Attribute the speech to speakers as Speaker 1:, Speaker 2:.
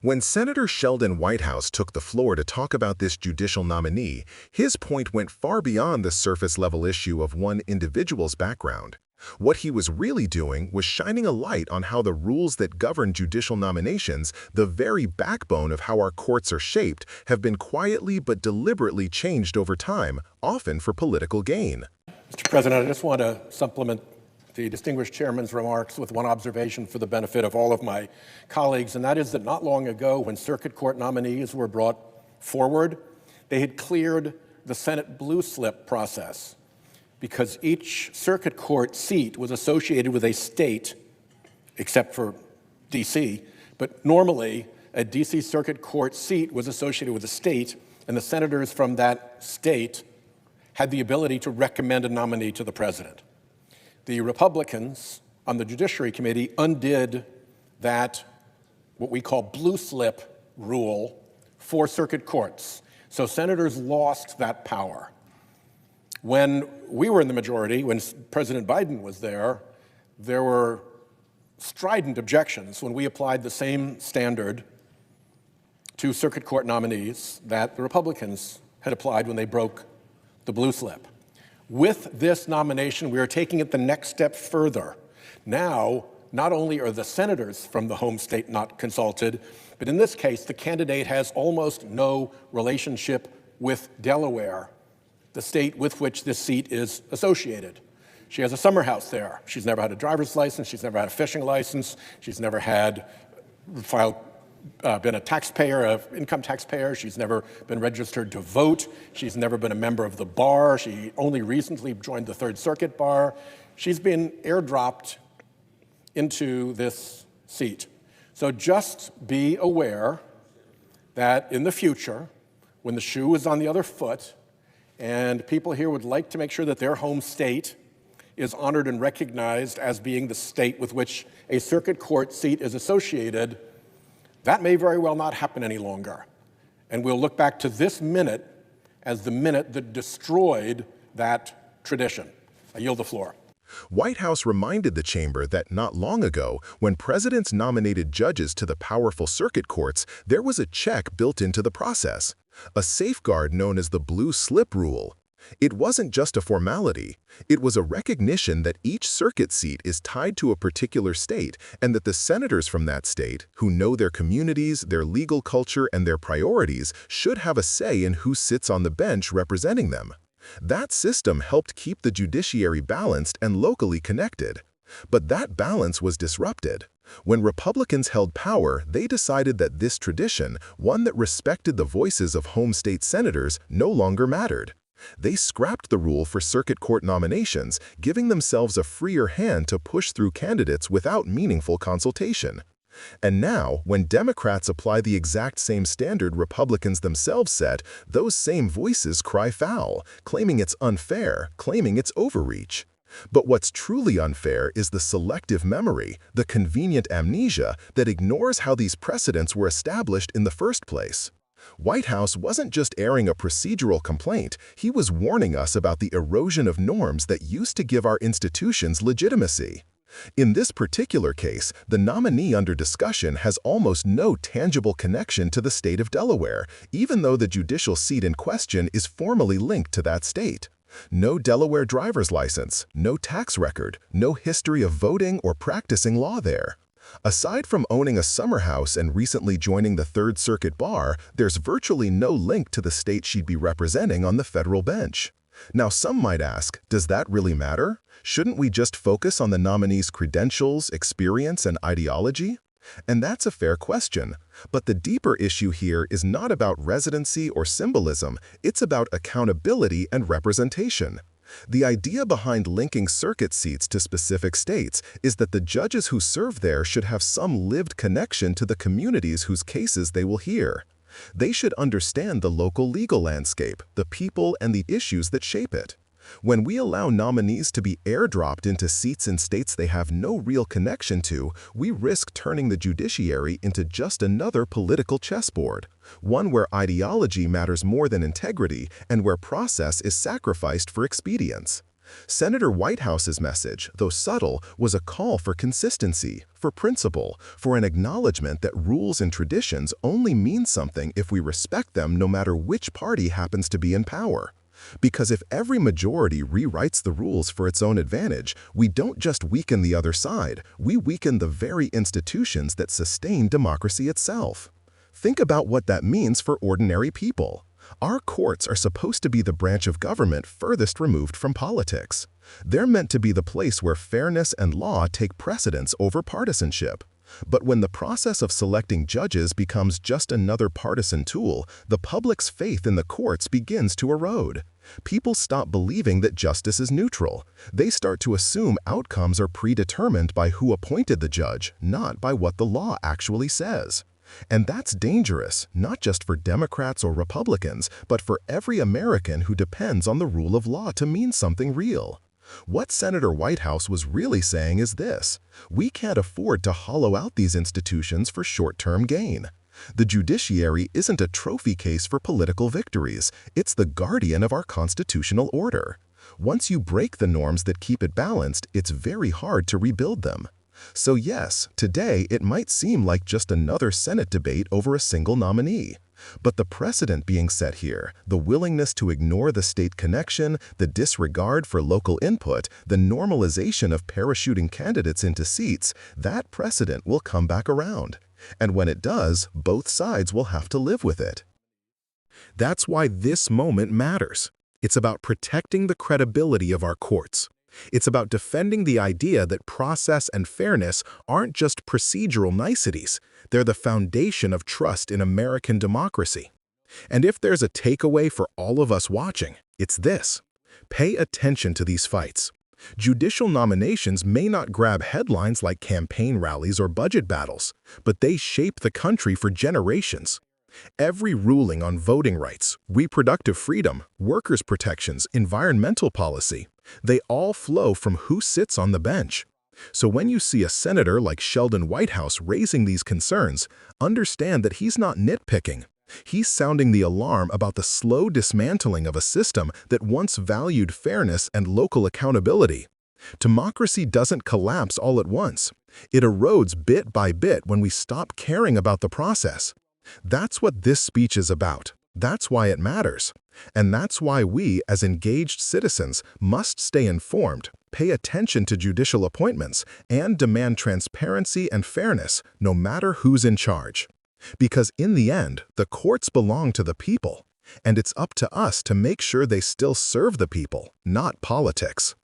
Speaker 1: When Senator Sheldon Whitehouse took the floor to talk about this judicial nominee, his point went far beyond the surface-level issue of one individual's background. What he was really doing was shining a light on how the rules that govern judicial nominations, the very backbone of how our courts are shaped, have been quietly but deliberately changed over time, often for political gain.
Speaker 2: Mr. President, I just want to supplement the distinguished chairman's remarks with one observation for the benefit of all of my colleagues, and that is that not long ago, when circuit court nominees were brought forward, they had cleared the Senate blue slip process because each circuit court seat was associated with a state, except for D.C., but normally a D.C. circuit court seat was associated with a state, and the senators from that state had the ability to recommend a nominee to the president. The Republicans on the Judiciary Committee undid that, what we call blue slip rule, for circuit courts. So senators lost that power. When we were in the majority, when President Biden was there were strident objections when we applied the same standard to circuit court nominees that the Republicans had applied when they broke the blue slip. With this nomination, we are taking it the next step further. Now, not only are the senators from the home state not consulted, but in this case, the candidate has almost no relationship with Delaware, the state with which this seat is associated. She has a summer house there. She's never had a driver's license. She's never had a fishing license. She's never been a taxpayer, an income taxpayer. She's never been registered to vote. She's never been a member of the bar. She only recently joined the Third Circuit bar. She's been airdropped into this seat. So just be aware that in the future, when the shoe is on the other foot, and people here would like to make sure that their home state is honored and recognized as being the state with which a circuit court seat is associated, that may very well not happen any longer. And we'll look back to this minute as the minute that destroyed that tradition. I yield the floor.
Speaker 1: Whitehouse reminded the chamber that not long ago, when presidents nominated judges to the powerful circuit courts, there was a check built into the process, a safeguard known as the blue slip rule. It wasn't just a formality. It was a recognition that each circuit seat is tied to a particular state and that the senators from that state, who know their communities, their legal culture, and their priorities, should have a say in who sits on the bench representing them. That system helped keep the judiciary balanced and locally connected. But that balance was disrupted. When Republicans held power, they decided that this tradition, one that respected the voices of home state senators, no longer mattered. They scrapped the rule for circuit court nominations, giving themselves a freer hand to push through candidates without meaningful consultation. And now, when Democrats apply the exact same standard Republicans themselves set, those same voices cry foul, claiming it's unfair, claiming it's overreach. But what's truly unfair is the selective memory, the convenient amnesia that ignores how these precedents were established in the first place. Whitehouse wasn't just airing a procedural complaint, he was warning us about the erosion of norms that used to give our institutions legitimacy. In this particular case, the nominee under discussion has almost no tangible connection to the state of Delaware, even though the judicial seat in question is formally linked to that state. No Delaware driver's license, no tax record, no history of voting or practicing law there. Aside from owning a summer house and recently joining the Third Circuit bar, there's virtually no link to the state she'd be representing on the federal bench. Now, some might ask, does that really matter? Shouldn't we just focus on the nominee's credentials, experience, and ideology? And that's a fair question. But the deeper issue here is not about residency or symbolism, it's about accountability and representation. The idea behind linking circuit seats to specific states is that the judges who serve there should have some lived connection to the communities whose cases they will hear. They should understand the local legal landscape, the people, and the issues that shape it. When we allow nominees to be airdropped into seats in states they have no real connection to, we risk turning the judiciary into just another political chessboard, one where ideology matters more than integrity and where process is sacrificed for expedience. Senator Whitehouse's message, though subtle, was a call for consistency, for principle, for an acknowledgement that rules and traditions only mean something if we respect them no matter which party happens to be in power. Because if every majority rewrites the rules for its own advantage, we don't just weaken the other side, we weaken the very institutions that sustain democracy itself. Think about what that means for ordinary people. Our courts are supposed to be the branch of government furthest removed from politics. They're meant to be the place where fairness and law take precedence over partisanship. But when the process of selecting judges becomes just another partisan tool, the public's faith in the courts begins to erode. People stop believing that justice is neutral. They start to assume outcomes are predetermined by who appointed the judge, not by what the law actually says. And that's dangerous, not just for Democrats or Republicans, but for every American who depends on the rule of law to mean something real. What Senator Whitehouse was really saying is this: we can't afford to hollow out these institutions for short-term gain. The judiciary isn't a trophy case for political victories, it's the guardian of our constitutional order. Once you break the norms that keep it balanced, it's very hard to rebuild them. So yes, today it might seem like just another Senate debate over a single nominee. But the precedent being set here, the willingness to ignore the state connection, the disregard for local input, the normalization of parachuting candidates into seats, that precedent will come back around. And when it does, both sides will have to live with it. That's why this moment matters. It's about protecting the credibility of our courts. It's about defending the idea that process and fairness aren't just procedural niceties, they're the foundation of trust in American democracy. And if there's a takeaway for all of us watching, it's this: pay attention to these fights. Judicial nominations may not grab headlines like campaign rallies or budget battles, but they shape the country for generations. Every ruling on voting rights, reproductive freedom, workers' protections, environmental policy, they all flow from who sits on the bench. So when you see a senator like Sheldon Whitehouse raising these concerns, understand that he's not nitpicking. He's sounding the alarm about the slow dismantling of a system that once valued fairness and local accountability. Democracy doesn't collapse all at once. It erodes bit by bit when we stop caring about the process. That's what this speech is about. That's why it matters. And that's why we, as engaged citizens, must stay informed, pay attention to judicial appointments, and demand transparency and fairness, no matter who's in charge. Because in the end, the courts belong to the people, and it's up to us to make sure they still serve the people, not politics.